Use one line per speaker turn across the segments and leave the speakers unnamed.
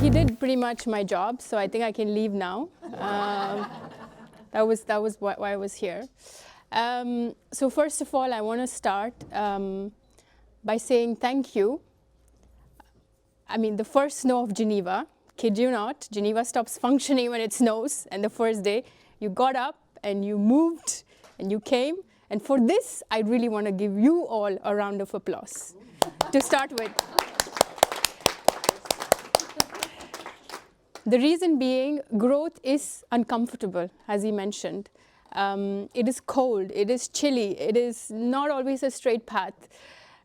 he did pretty much my job, so I think I can leave now. That was why I was here. So first of all, I want to start by saying thank you. I mean, the first snow of Geneva, kid you not, Geneva stops functioning when it snows, and the first day you got up and you moved and you came. And for this, I really want to give you all a round of applause to start with. The reason being, growth is uncomfortable, as he mentioned. It is cold, it is chilly, it is not always a straight path.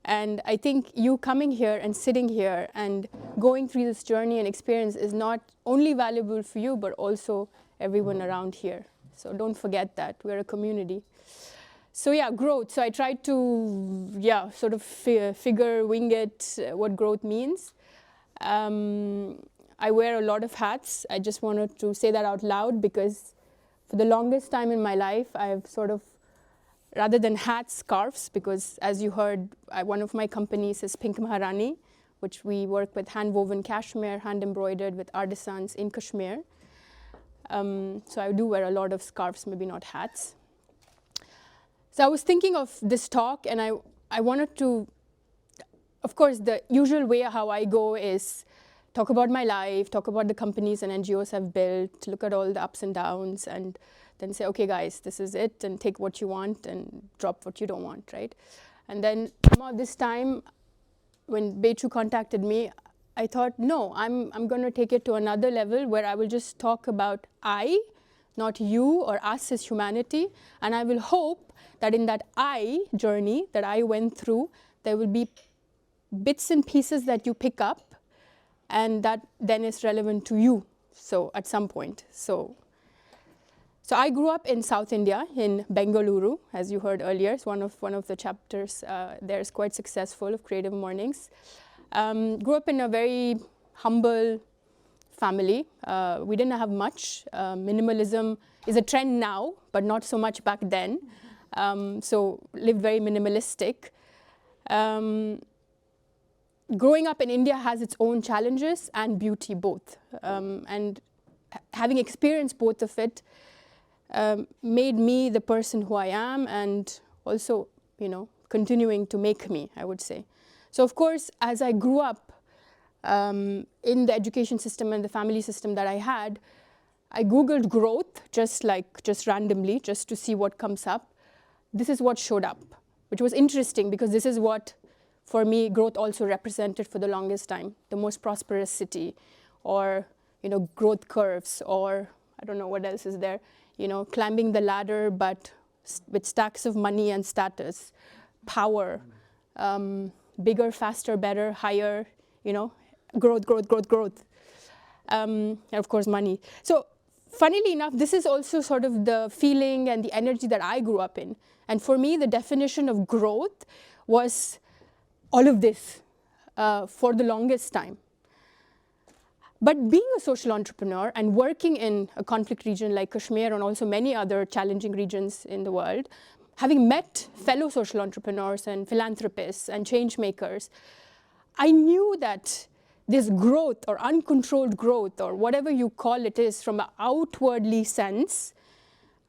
And I think you coming here and sitting here and going through this journey and experience is not only valuable for you, but also everyone around here. So don't forget that, we're a community. So yeah, growth. So I tried to, sort of wing it, what growth means. I wear a lot of hats. I just wanted to say that out loud because for the longest time in my life, I've sort of, rather than hats, scarves, because as you heard, one of my companies is Pink Maharani, which we work with hand-woven cashmere, hand-embroidered with artisans in Kashmir. So I do wear a lot of scarves, maybe not hats. So I was thinking of this talk, and I wanted to, of course, the usual way how I go is talk about my life, talk about the companies and NGOs I've built, look at all the ups and downs, and then say, okay, guys, this is it, and take what you want and drop what you don't want, right? And then this time, when Bechu contacted me, I thought, no, I'm going to take it to another level where I will just talk about I, not you or us as humanity, and I will hope that in that I journey that I went through, there will be bits and pieces that you pick up, and that then is relevant to you, so at some point. So I grew up in South India, in Bengaluru, as you heard earlier. It's one of the chapters there is quite successful of Creative Mornings. Grew up in a very humble family. We didn't have much. Minimalism is a trend now, but not so much back then. So lived very minimalistic. Growing up in India has its own challenges and beauty both. And having experienced both of it made me the person who I am, and also, continuing to make me, I would say. So of course, as I grew up in the education system and the family system that I had, I Googled growth just randomly, just to see what comes up. This is what showed up, which was interesting because this is what, for me, growth also represented for the longest time, the most prosperous city, or growth curves, or I don't know what else is there, climbing the ladder, but with stacks of money and status, power, bigger, faster, better, higher, growth, and of course money. So funnily enough, this is also sort of the feeling and the energy that I grew up in. And for me, the definition of growth was all of this for the longest time. But being a social entrepreneur and working in a conflict region like Kashmir and also many other challenging regions in the world, having met fellow social entrepreneurs and philanthropists and change makers, I knew that this growth or uncontrolled growth or whatever you call it is from an outwardly sense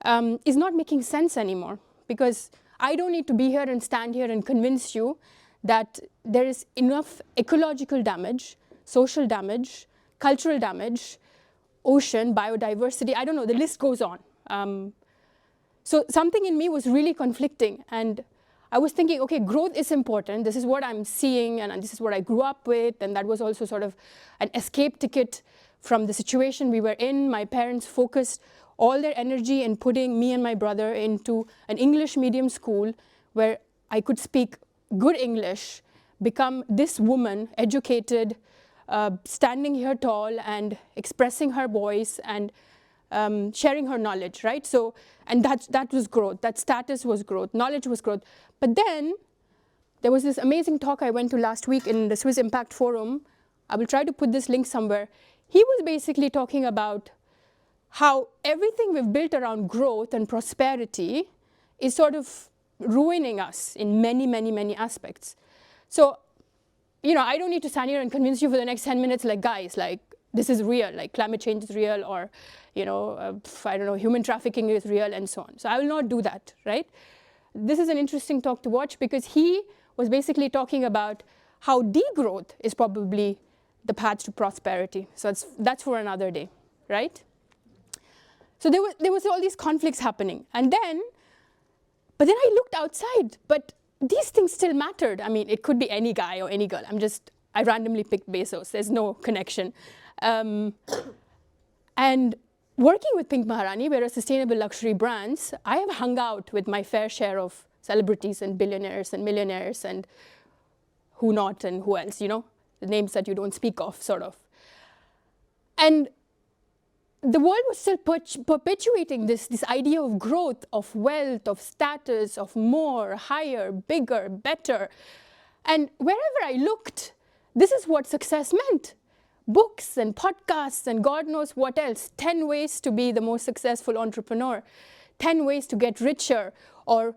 is not making sense anymore, because I don't need to be here and stand here and convince you that there is enough ecological damage, social damage, cultural damage, ocean, biodiversity, I don't know, the list goes on. So something in me was really conflicting, and I was thinking, okay, growth is important, this is what I'm seeing, and this is what I grew up with, and that was also sort of an escape ticket from the situation we were in. My parents focused all their energy in putting me and my brother into an English medium school where I could speak good English, become this woman, educated, standing here tall and expressing her voice and sharing her knowledge, right? So, and that was growth, that status was growth, knowledge was growth. But then there was this amazing talk I went to last week in the Swiss Impact Forum. I will try to put this link somewhere. He was basically talking about how everything we've built around growth and prosperity is sort of ruining us in many, many, many aspects. So, I don't need to stand here and convince you for the next 10 minutes, like, guys, like, this is real, like climate change is real, or I don't know, human trafficking is real, and so on. So I will not do that, right? This is an interesting talk to watch because he was basically talking about how degrowth is probably the path to prosperity. So that's for another day, right? So there was all these conflicts happening. But then I looked outside, but these things still mattered. I mean, it could be any guy or any girl. I randomly picked Bezos. There's no connection. And working with Pink Maharani, we're a sustainable luxury brands, I have hung out with my fair share of celebrities and billionaires and millionaires and who not and who else, the names that you don't speak of, sort of. And the world was still perpetuating this idea of growth, of wealth, of status, of more, higher, bigger, better. And wherever I looked, this is what success meant. Books and podcasts and God knows what else. 10 ways to be the most successful entrepreneur. 10 ways to get richer. Or,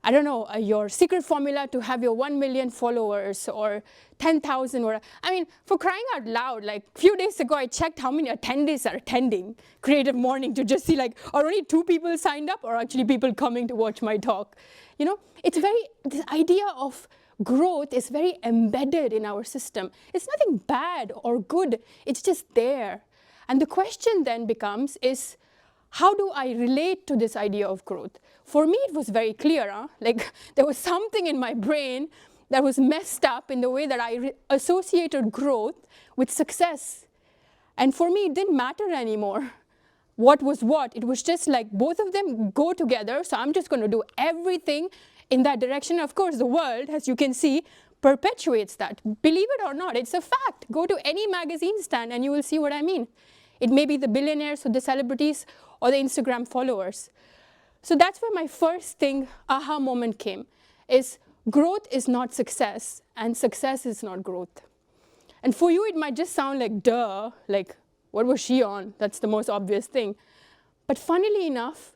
I don't know, your secret formula to have your 1 million followers, or 10,000. Or, I mean, for crying out loud, like a few days ago, I checked how many attendees are attending Creative Morning to just see, like, are only 2 people signed up, or actually people coming to watch my talk? It's this idea of growth is very embedded in our system. It's nothing bad or good. It's just there. And the question then becomes is, how do I relate to this idea of growth? For me, it was very clear. Like, there was something in my brain that was messed up in the way that I associated growth with success. And for me, it didn't matter anymore what was what. It was just like both of them go together, so I'm just going to do everything in that direction. Of course, the world, as you can see, perpetuates that. Believe it or not, it's a fact. Go to any magazine stand and you will see what I mean. It may be the billionaires or the celebrities or the Instagram followers. So that's where my first aha moment came, is growth is not success, and success is not growth. And for you, it might just sound like, duh, like, what was she on? That's the most obvious thing. But funnily enough,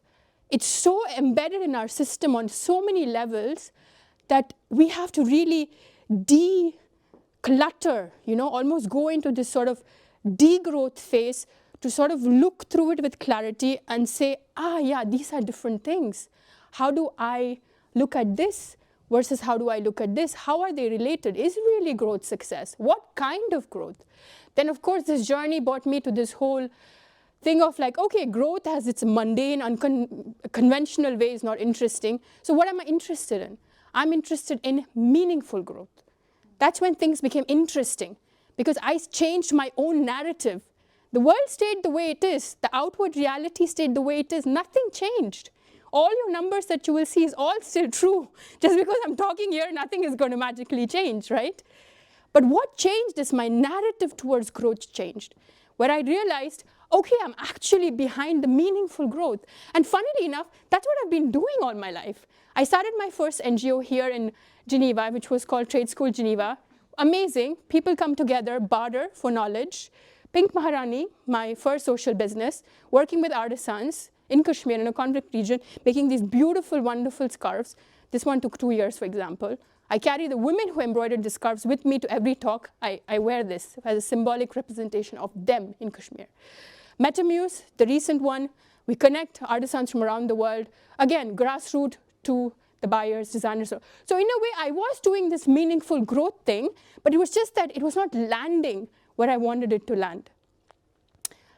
it's so embedded in our system on so many levels that we have to really declutter, almost go into this sort of degrowth phase to sort of look through it with clarity and say, yeah, these are different things. How do I look at this versus how do I look at this? How are they related? Is really growth success? What kind of growth? Then, of course, this journey brought me to this whole thing of like, okay, growth has its mundane, unconventional way is not interesting. So what am I interested in? I'm interested in meaningful growth. That's when things became interesting, because I changed my own narrative. The world stayed the way it is. The outward reality stayed the way it is. Nothing changed. All your numbers that you will see is all still true. Just because I'm talking here, nothing is going to magically change, right? But what changed is my narrative towards growth changed, where I realized, okay, I'm actually behind the meaningful growth. And funnily enough, that's what I've been doing all my life. I started my first NGO here in Geneva, which was called Trade School Geneva. Amazing. People come together, barter for knowledge. Pink Maharani, my first social business, working with artisans in Kashmir, in a conflict region, making these beautiful, wonderful scarves. This one took 2 years, for example. I carry the women who embroidered the scarves with me to every talk. I wear this as a symbolic representation of them in Kashmir. Metamuse, the recent one, we connect artisans from around the world. Again, grassroots to the buyers, designers. So in a way, I was doing this meaningful growth thing, but it was just that it was not landing where I wanted it to land.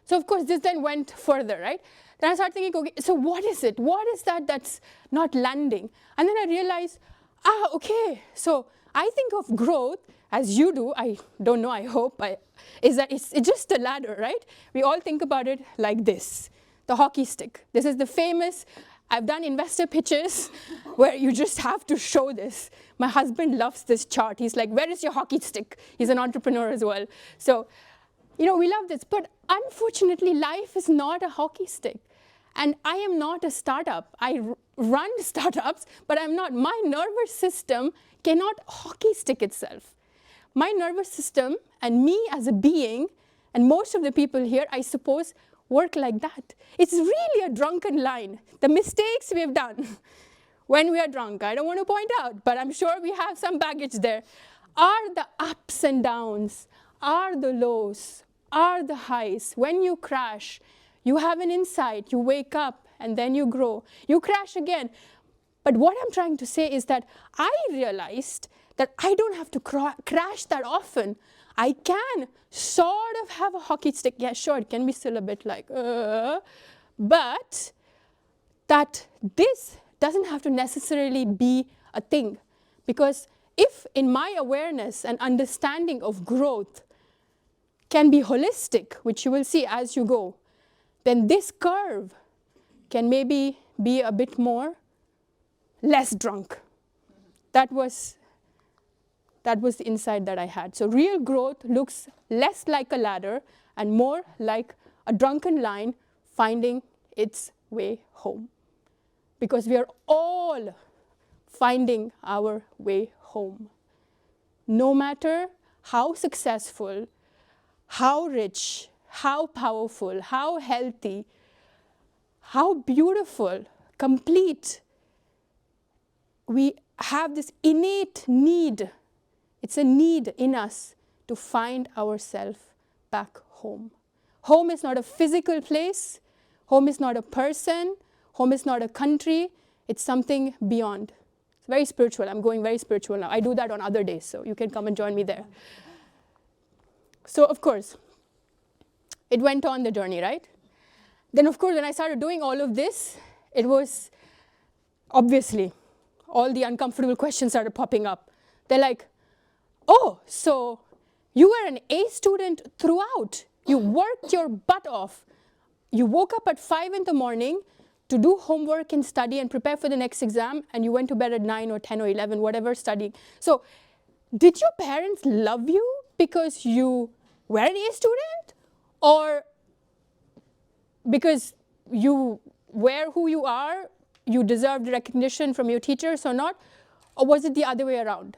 So of course, this then went further, right? Then I started thinking, okay, so what is it? What is that that's not landing? And then I realized, okay, so I think of growth as you do, I don't know, I hope, is that it's just a ladder, right? We all think about it like this, the hockey stick. This is the famous, I've done investor pitches where you just have to show this. My husband loves this chart. He's like, where is your hockey stick? He's an entrepreneur as well. So, we love this. But unfortunately, life is not a hockey stick. And I am not a startup. I run startups, but I'm not. My nervous system cannot hockey stick itself. My nervous system and me as a being, and most of the people here, I suppose, work like that. It's really a drunken line. The mistakes we have done when we are drunk, I don't want to point out, but I'm sure we have some baggage there, are the ups and downs, are the lows, are the highs. When you crash, you have an insight, you wake up, and then you grow. You crash again. But what I'm trying to say is that I realized that I don't have to crash that often. I can sort of have a hockey stick. Yeah, sure, it can be still a bit like, but that this doesn't have to necessarily be a thing. Because if in my awareness and understanding of growth can be holistic, which you will see as you go, then this curve can maybe be a bit more less drunk. That was the insight that I had. So real growth looks less like a ladder and more like a drunken line finding its way home. Because we are all finding our way home. No matter how successful, how rich, how powerful, how healthy, how beautiful, complete, we have this innate need. It's a need in us to find ourselves back home. Home is not a physical place. Home is not a person. Home is not a country. It's something beyond. It's very spiritual. I'm going very spiritual now. I do that on other days, so you can come and join me there. So, of course, it went on the journey, right? Then, of course, when I started doing all of this, it was obviously all the uncomfortable questions started popping up. They're like, oh, so you were an A student throughout. You worked your butt off. You woke up at 5 in the morning to do homework and study and prepare for the next exam, and you went to bed at 9 or 10 or 11, whatever, studying. So did your parents love you because you were an A student? Or because you were who you are, you deserved recognition from your teachers or not? Or was it the other way around?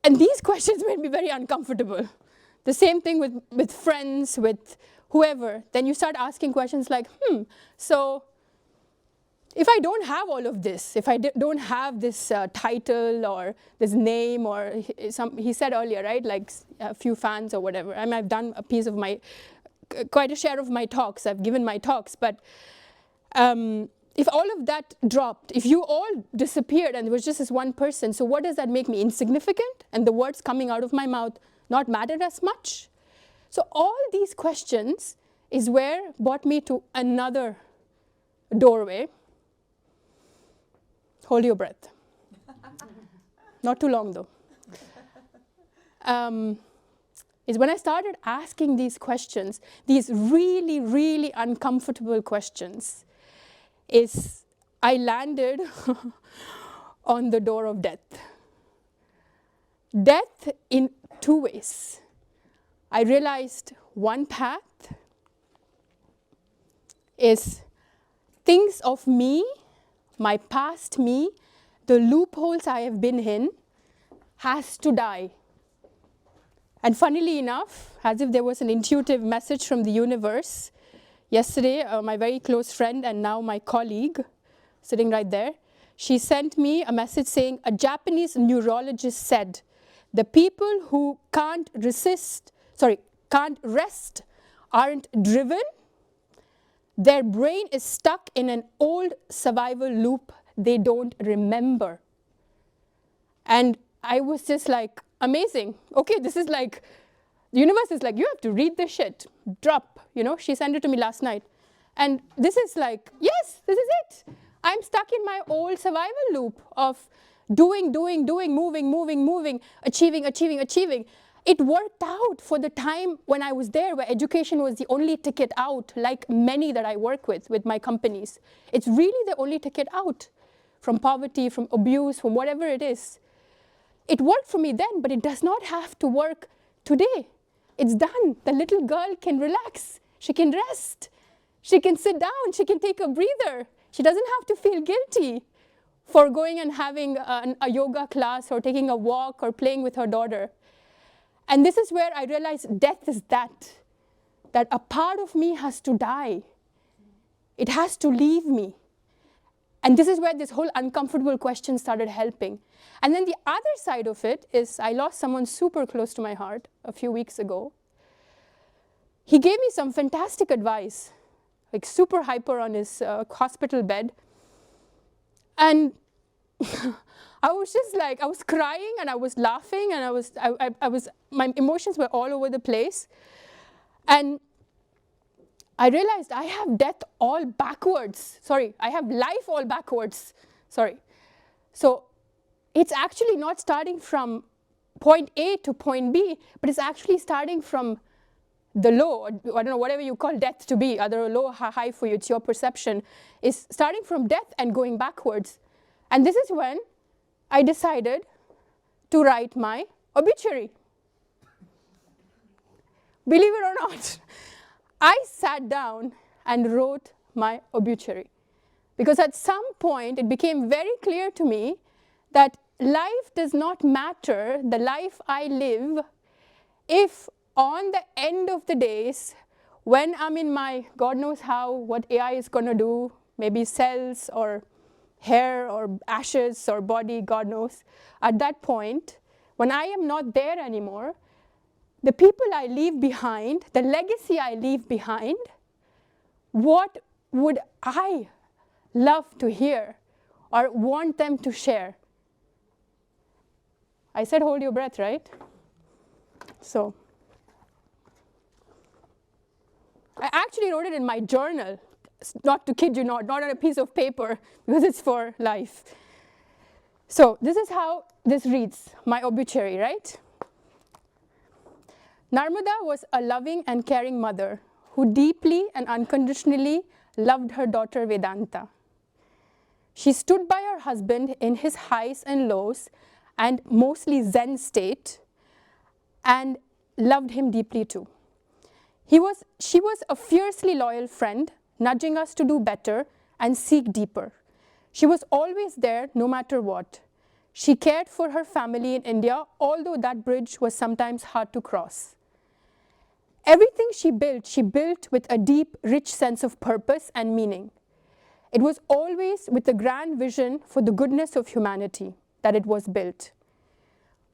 And these questions made me very uncomfortable. The same thing with friends, with whoever. Then you start asking questions like, so if I don't have all of this, if I don't have this title or this name or he said earlier, right, like a few fans or whatever. I mean, I've done a piece of quite a share of my talks. I've given my talks, but if all of that dropped, if you all disappeared and there was just this one person, so what does that make me? Insignificant? And the words coming out of my mouth not matter as much? So all these questions is where brought me to another doorway. Hold your breath. Not too long though. Is when I started asking these questions, these really, really uncomfortable questions, is I landed on the door of death. Death in two ways. I realized one path is things of me, my past me, the loopholes I have been in, has to die. And funnily enough, as if there was an intuitive message from the universe, yesterday, my very close friend and now my colleague, sitting right there, she sent me a message saying, a Japanese neurologist said, the people who can't rest aren't driven. Their brain is stuck in an old survival loop they don't remember. And I was just like, amazing. Okay, this is like, the universe is like, you have to read this shit. Drop, She sent it to me last night. And this is like, yes, this is it. I'm stuck in my old survival loop of doing, moving, achieving. It worked out for the time when I was there, where education was the only ticket out, like many that I work with my companies. It's really the only ticket out from poverty, from abuse, from whatever it is. It worked for me then, but it does not have to work today. It's done. The little girl can relax. She can rest. She can sit down. She can take a breather. She doesn't have to feel guilty for going and having a yoga class or taking a walk or playing with her daughter. And this is where I realized death is that a part of me has to die. It has to leave me. And this is where this whole uncomfortable question started helping. And then the other side of it is I lost someone super close to my heart a few weeks ago. he gave me some fantastic advice, like super hyper on his hospital bed. And I was just like, I was crying and I was laughing and my emotions were all over the place. And I realized I have death all backwards. Sorry, I have life all backwards. Sorry. So it's actually not starting from point A to point B, but it's actually starting from the low, or I don't know, whatever you call death to be, either low or high for you, it's your perception, is starting from death and going backwards. And this is when I decided to write my obituary. Believe it or not, I sat down and wrote my obituary. Because at some point, it became very clear to me that life does not matter, the life I live, if on the end of the days, when I'm in my, God knows how, what AI is going to do, maybe cells or hair or ashes or body, God knows, at that point, when I am not there anymore, the people I leave behind, the legacy I leave behind, what would I love to hear or want them to share? I said hold your breath, right? So I actually wrote it in my journal, not to kid you not on a piece of paper, because it's for life. So this is how this reads, my obituary, right? Narmada was a loving and caring mother who deeply and unconditionally loved her daughter Vedanta. She stood by her husband in his highs and lows and mostly Zen state and loved him deeply too. She was a fiercely loyal friend, nudging us to do better and seek deeper. She was always there no matter what. She cared for her family in India, although that bridge was sometimes hard to cross. Everything she built with a deep, rich sense of purpose and meaning. It was always with a grand vision for the goodness of humanity that it was built.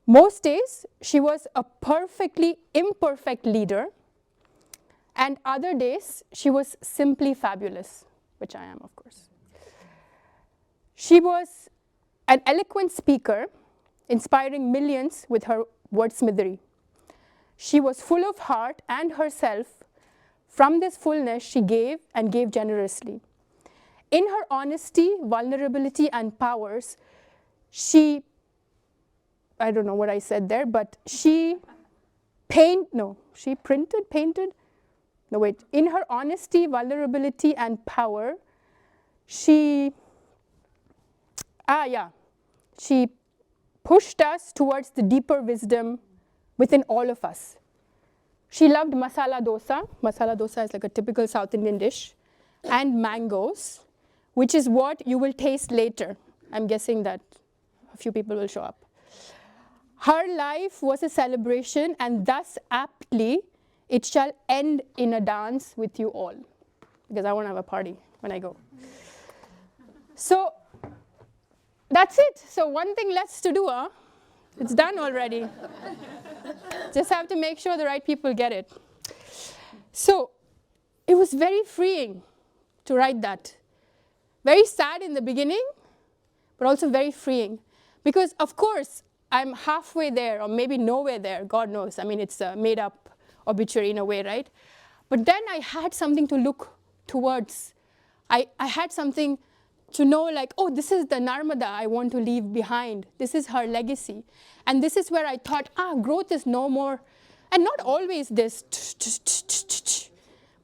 Most days, she was a perfectly imperfect leader, and other days, she was simply fabulous, which I am, of course. She was an eloquent speaker, inspiring millions with her wordsmithery. She was full of heart and herself. From this fullness, she gave and gave generously. In her honesty, vulnerability, and powers, I don't know what I said there, but in her honesty, vulnerability, and power, she pushed us towards the deeper wisdom within all of us. She loved masala dosa. Masala dosa is like a typical South Indian dish. And mangoes, which is what you will taste later. I'm guessing that a few people will show up. Her life was a celebration, and thus aptly, it shall end in a dance with you all. Because I want to have a party when I go. So that's it. So one thing less to do, huh? It's done already. Just have to make sure the right people get it. So it was very freeing to write that. Very sad in the beginning, but also very freeing. Because, of course, I'm halfway there, or maybe nowhere there, God knows. I mean, it's a made-up obituary in a way, right? But then I had something to look towards. I had something to know, like, oh, this is the Narmada I want to leave behind. This is her legacy. And this is where I thought, growth is no more, and not always this,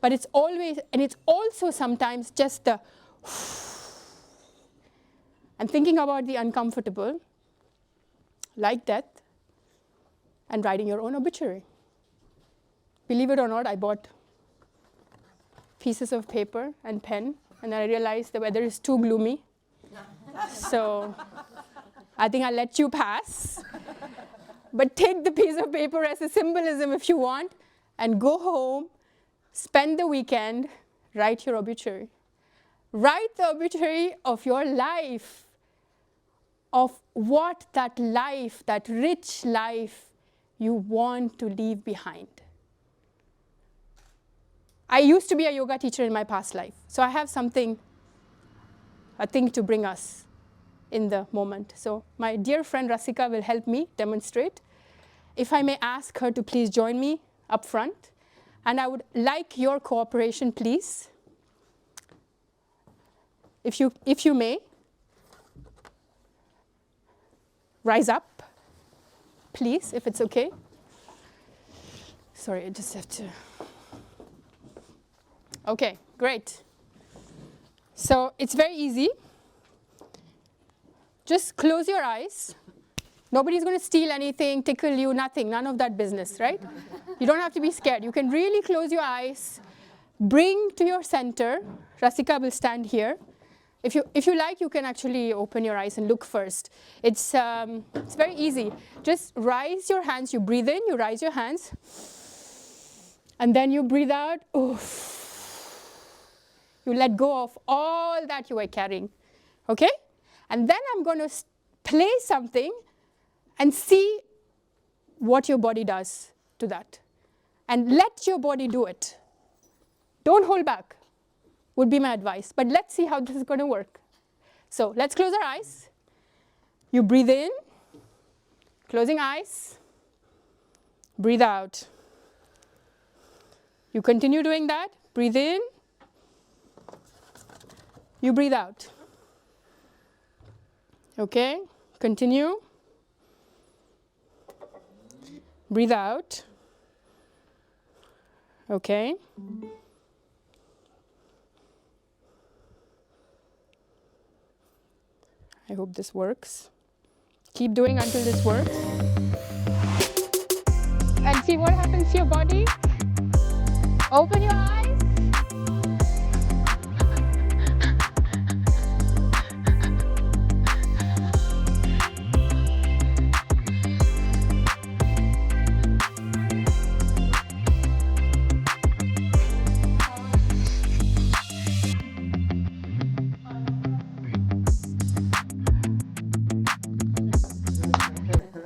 but it's always, and it's also sometimes just the, and thinking about the uncomfortable, like death, and writing your own obituary. Believe it or not, I bought pieces of paper and pen, and I realized the weather is too gloomy. So I think I'll let you pass. But take the piece of paper as a symbolism if you want, and go home, spend the weekend, write your obituary. Write the obituary of your life, of what that life, that rich life, you want to leave behind. I used to be a yoga teacher in my past life. So I have something, a thing to bring us in the moment. So my dear friend Rasika will help me demonstrate. If I may ask her to please join me up front. And I would like your cooperation, please. If you may, rise up, please, if it's okay. Sorry, I just have to. Okay, great. So it's very easy. Just close your eyes. Nobody's going to steal anything, tickle you, nothing, none of that business, right? You don't have to be scared. You can really close your eyes, bring to your center. Rasika will stand here. If you like, you can actually open your eyes and look first. It's very easy. Just rise your hands. You breathe in, you rise your hands. And then you breathe out. Oof. You let go of all that you are carrying. Okay? And then I'm going to play something and see what your body does to that. And let your body do it. Don't hold back, would be my advice. But let's see how this is going to work. So let's close our eyes. You breathe in, closing eyes. Breathe out. You continue doing that. Breathe in. You breathe out. Okay, continue. Breathe out. Okay. I hope this works. Keep doing until this works. And see what happens to your body. Open your eyes.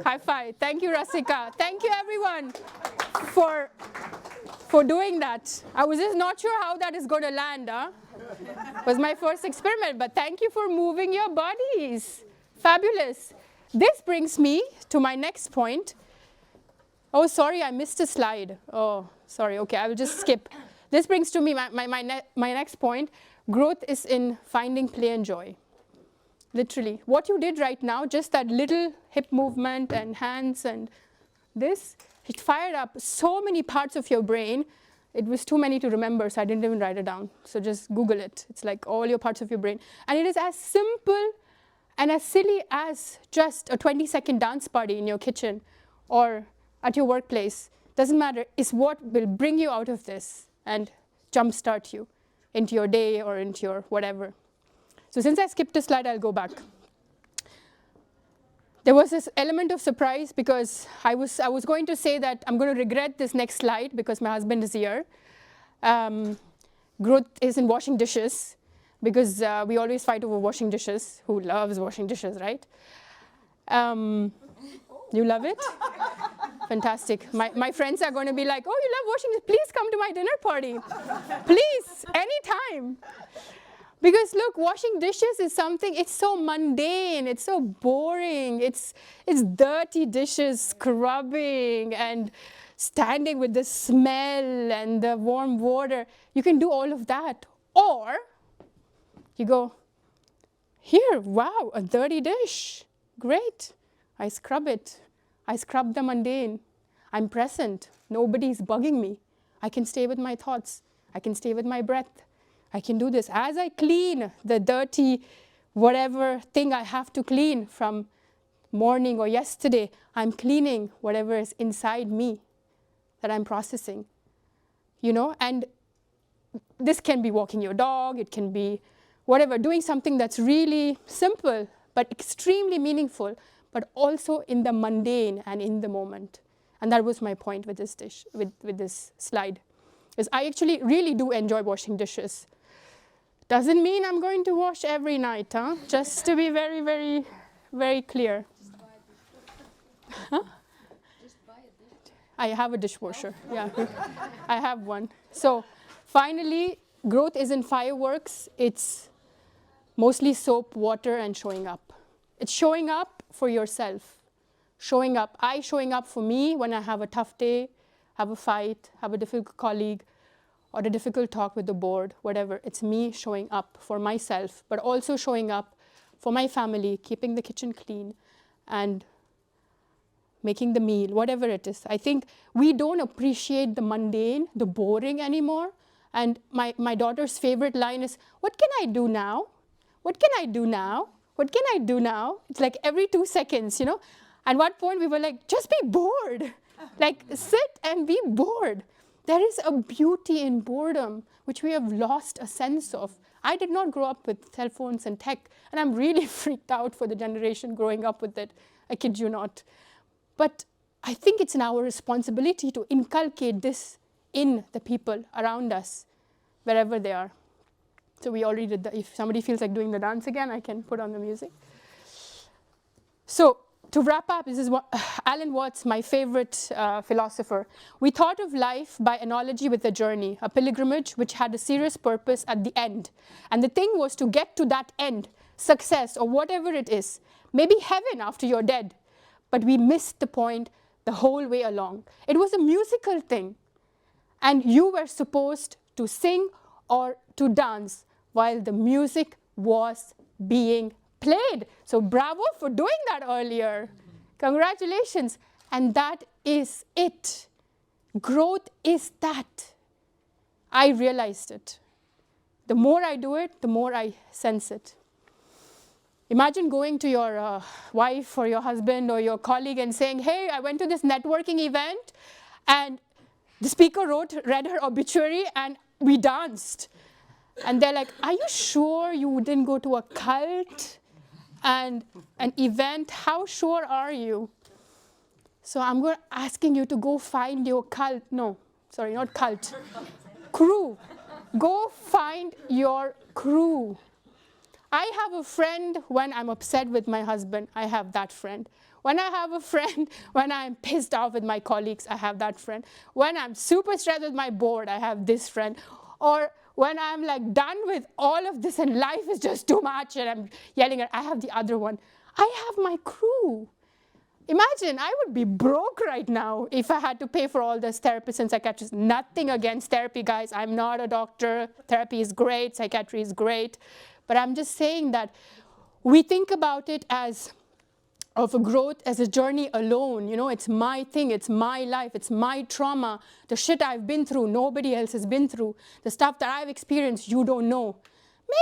High five. Thank you, Rasika. Thank you, everyone, for doing that. I was just not sure how that is going to land. It was my first experiment, but thank you for moving your bodies. Fabulous. This brings me to my next point. Oh, sorry, I missed a slide. Oh, sorry. Okay, I will just skip. This brings to me my next point. Growth is in finding play and joy. Literally. What you did right now, just that little hip movement and hands and this, it fired up so many parts of your brain. It was too many to remember, so I didn't even write it down. So just Google it. It's like all your parts of your brain. And it is as simple and as silly as just a 20-second dance party in your kitchen or at your workplace. Doesn't matter. It's what will bring you out of this and jumpstart you into your day or into your whatever. So since I skipped a slide, I'll go back. There was this element of surprise because I was going to say that I'm going to regret this next slide because my husband is here. Growth is in washing dishes because we always fight over washing dishes. Who loves washing dishes, right? You love it? Fantastic. My friends are going to be like, oh, you love washing dishes? Please come to my dinner party. Please, anytime. Because look, washing dishes is something, it's so mundane, it's so boring, it's dirty dishes, scrubbing and standing with the smell and the warm water. You can do all of that. Or you go, here, wow, a dirty dish, great. I scrub it. I scrub the mundane. I'm present. Nobody's bugging me. I can stay with my thoughts. I can stay with my breath. I can do this. As I clean the dirty, whatever thing I have to clean from morning or yesterday, I'm cleaning whatever is inside me that I'm processing. You know, and this can be walking your dog, it can be whatever, doing something that's really simple but extremely meaningful, but also in the mundane and in the moment. And that was my point with this dish, with this slide, is I actually really do enjoy washing dishes. Doesn't mean I'm going to wash every night, huh? Just to be very, very, very clear. Huh? I have a dishwasher, yeah. I have one. So Finally, growth isn't fireworks. It's mostly soap, water, and showing up. It's showing up for yourself. Showing up. Showing up for me when I have a tough day, have a fight, have a difficult colleague, or a difficult talk with the board, whatever. It's me showing up for myself, but also showing up for my family, keeping the kitchen clean, and making the meal, whatever it is. I think we don't appreciate the mundane, the boring anymore. And my daughter's favorite line is, what can I do now? What can I do now? What can I do now? It's like every 2 seconds, you know. At one point we were like, just be bored. Like sit and be bored. There is a beauty in boredom, which we have lost a sense of. I did not grow up with cell phones and tech, and I'm really freaked out for the generation growing up with it. I kid you not. But I think it's in our responsibility to inculcate this in the people around us, wherever they are. So we already did that. If somebody feels like doing the dance again, I can put on the music. So to wrap up, this is what Alan Watts, my favorite philosopher. We thought of life by analogy with a journey, a pilgrimage which had a serious purpose at the end. And the thing was to get to that end, success or whatever it is, maybe heaven after you're dead. But we missed the point the whole way along. It was a musical thing. And you were supposed to sing or to dance while the music was being played. So bravo for doing that earlier. Congratulations. And that is it. Growth is that. I realized it. The more I do it, the more I sense it. Imagine going to your wife or your husband or your colleague and saying, hey, I went to this networking event and the speaker read her obituary and we danced. And they're like, are you sure you didn't go to a cult and an event? How sure are you? So I'm asking you to go find your cult. No, sorry, not cult. Crew. Go find your crew. I have a friend when I'm upset with my husband. I have that friend. When I have a friend, when I'm pissed off with my colleagues, I have that friend. When I'm super stressed with my board, I have this friend. Or when I'm like done with all of this and life is just too much and I'm yelling at, I have the other one. I have my crew. Imagine, I would be broke right now if I had to pay for all this therapists and psychiatrists. Nothing against therapy, guys. I'm not a doctor. Therapy is great. Psychiatry is great. But I'm just saying that we think about it as of a growth as a journey alone. You know, it's my thing, it's my life, it's my trauma, the shit I've been through, nobody else has been through, the stuff that I've experienced, you don't know.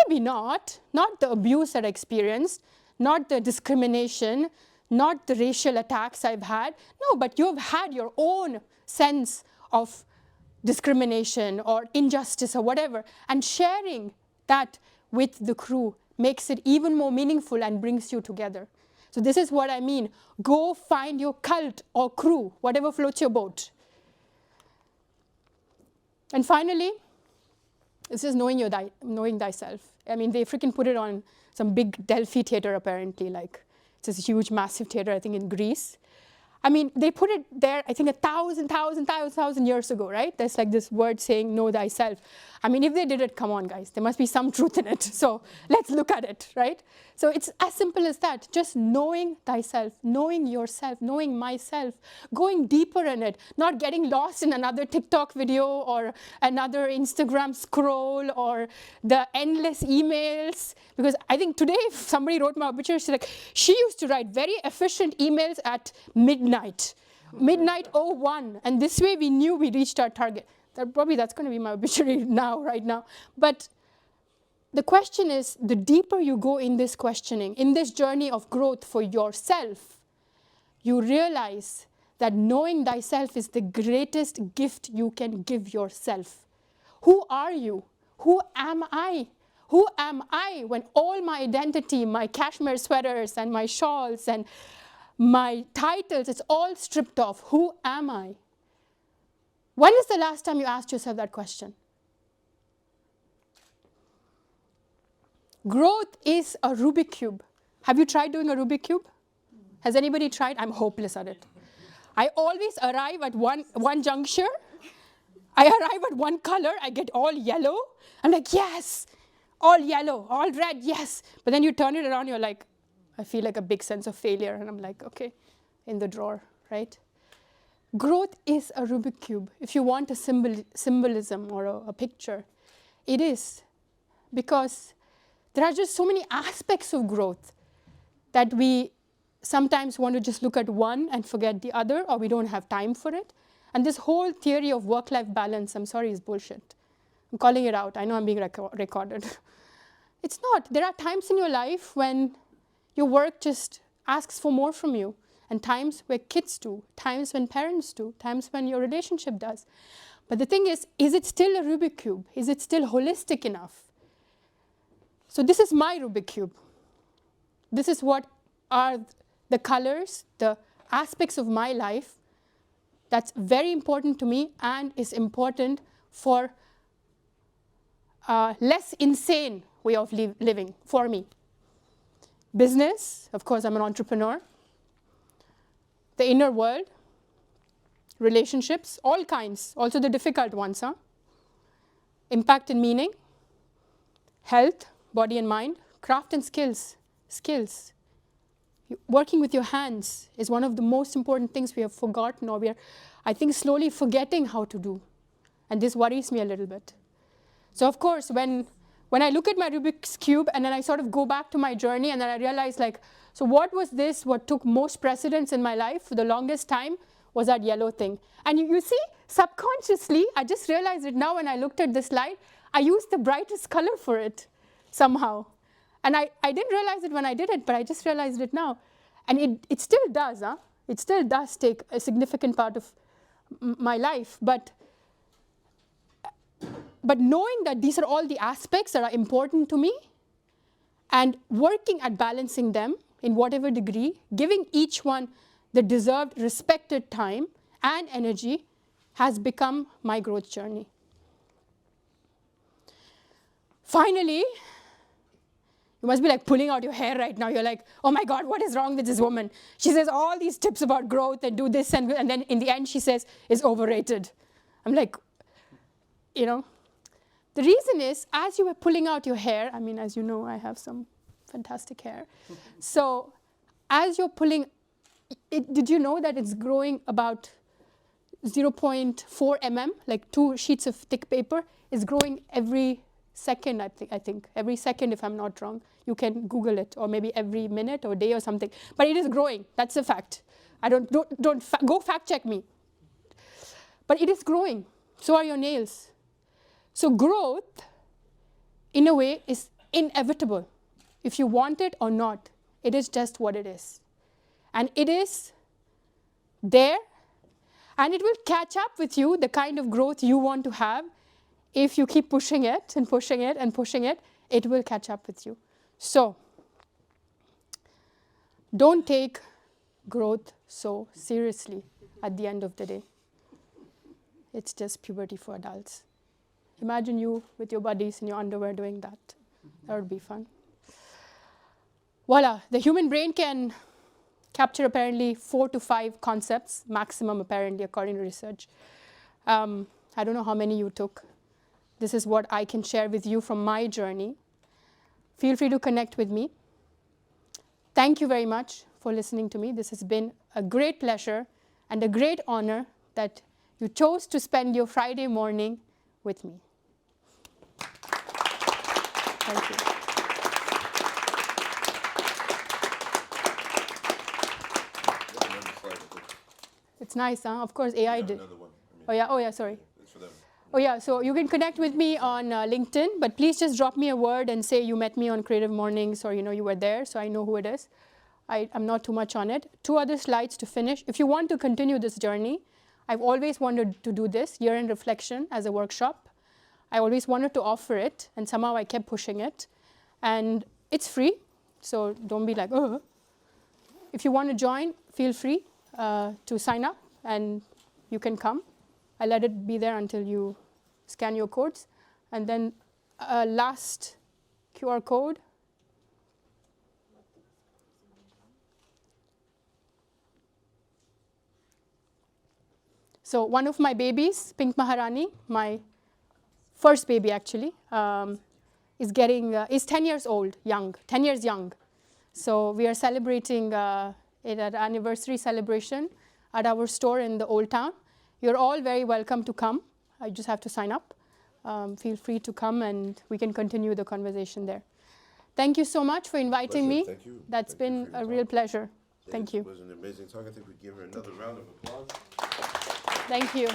Maybe not the abuse that I experienced, not the discrimination, not the racial attacks I've had. No, but you've had your own sense of discrimination or injustice or whatever, and sharing that with the crew makes it even more meaningful and brings you together. So this is what I mean. Go find your cult or crew, whatever floats your boat. And finally, this is knowing thyself. I mean, they freaking put it on some big Delphi theater, apparently. Like, it's this huge, massive theater, I think, in Greece. I mean, they put it there, I think, 1,000 years ago, right? There's like this word saying, know thyself. I mean, if they did it, come on, guys. There must be some truth in it. So let's look at it, right? So it's as simple as that. Just knowing thyself, knowing yourself, knowing myself, going deeper in it, not getting lost in another TikTok video or another Instagram scroll or the endless emails. Because I think today, if somebody wrote my obituary, she's like, she used to write very efficient emails at midnight 01, and this way we knew we reached our target. Probably that's going to be my obituary right now. But the question is, the deeper you go in this questioning, in this journey of growth for yourself, you realize that knowing thyself is the greatest gift you can give yourself. Who are you? Who am I? Who am I when all my identity, my cashmere sweaters and my shawls and my titles, it's all stripped off. Who am I? When is the last time you asked yourself that question? Growth is a Rubik Cube. Have you tried doing a Rubik Cube? Has anybody tried? I'm hopeless at it. I always arrive at one juncture. I arrive at one color, I get all yellow. I'm like, yes, all yellow, all red, yes. But then you turn it around, you're like, I feel like a big sense of failure. And I'm like, okay, in the drawer, right? Growth is a Rubik Cube. If you want a symbolism or a picture, it is. Because there are just so many aspects of growth that we sometimes want to just look at one and forget the other, or we don't have time for it. And this whole theory of work-life balance, I'm sorry, is bullshit. I'm calling it out. I know I'm being recorded. It's not. There are times in your life when your work just asks for more from you, and times where kids do, times when parents do, times when your relationship does. But the thing is it still a Rubik Cube? Is it still holistic enough? So this is my Rubik Cube. This is what are the colors, the aspects of my life that's very important to me and is important for a less insane way of living for me. Business, of course, I'm an entrepreneur. The inner world, relationships, all kinds, also the difficult ones. Impact and meaning, health, body and mind, craft and skills. Working with your hands is one of the most important things we have forgotten, or we are, I think, slowly forgetting how to do. And this worries me a little bit. So of course, when I look at my Rubik's Cube and then I sort of go back to my journey and then I realize, like, so what took most precedence in my life for the longest time was that yellow thing. And you see, subconsciously, I just realized it now when I looked at the slide, I used the brightest color for it somehow. And I didn't realize it when I did it, but I just realized it now. And it still does, It still does take a significant part of my life. But knowing that these are all the aspects that are important to me and working at balancing them in whatever degree, giving each one the deserved, respected time and energy has become my growth journey. Finally, you must be like pulling out your hair right now. You're like, oh my God, what is wrong with this woman? She says all these tips about growth and do this, and then in the end she says it's overrated. I'm like, the reason is, as you were pulling out your hair, I mean, as you know, I have some fantastic hair. So as you're pulling, did you know that it's growing about 0.4 like 2 sheets of thick paper, is growing every second, I think. Every second, if I'm not wrong. You can Google it, or maybe every minute or day or something. But it is growing. That's a fact. Go fact check me. But it is growing. So are your nails. So growth, in a way, is inevitable. If you want it or not, it is just what it is. And it is there, and it will catch up with you, the kind of growth you want to have. If you keep pushing it and pushing it and pushing it, it will catch up with you. So don't take growth so seriously at the end of the day. It's just puberty for adults. Imagine you with your buddies in your underwear doing that. That would be fun. Voila, the human brain can capture apparently 4 to 5 concepts, maximum apparently, according to research. I don't know how many you took. This is what I can share with you from my journey. Feel free to connect with me. Thank you very much for listening to me. This has been a great pleasure and a great honor that you chose to spend your Friday morning with me. Thank you. It's nice, huh? Of course, AI did. Oh yeah, sorry. Oh yeah, so you can connect with me on LinkedIn, but please just drop me a word and say you met me on Creative Mornings, or you were there, so I know who it is. I'm not too much on it. 2 other slides to finish. If you want to continue this journey, I've always wanted to do this, year-end reflection as a workshop. I always wanted to offer it, and somehow I kept pushing it. And it's free, so don't be like, oh. If you want to join, feel free to sign up, and you can come. I let it be there until you scan your codes. And then last QR code. So one of my babies, Pink Maharani, my first baby actually, is 10 years old, 10 years young. So we are celebrating it at anniversary celebration at our store in the Old Town. You're all very welcome to come. I just have to sign up. Feel free to come and we can continue the conversation there. Thank you so much for inviting me.
Thank you.
That's been a real pleasure. Thank you.
It was an amazing talk. I think we give her another round of applause.
Thank you.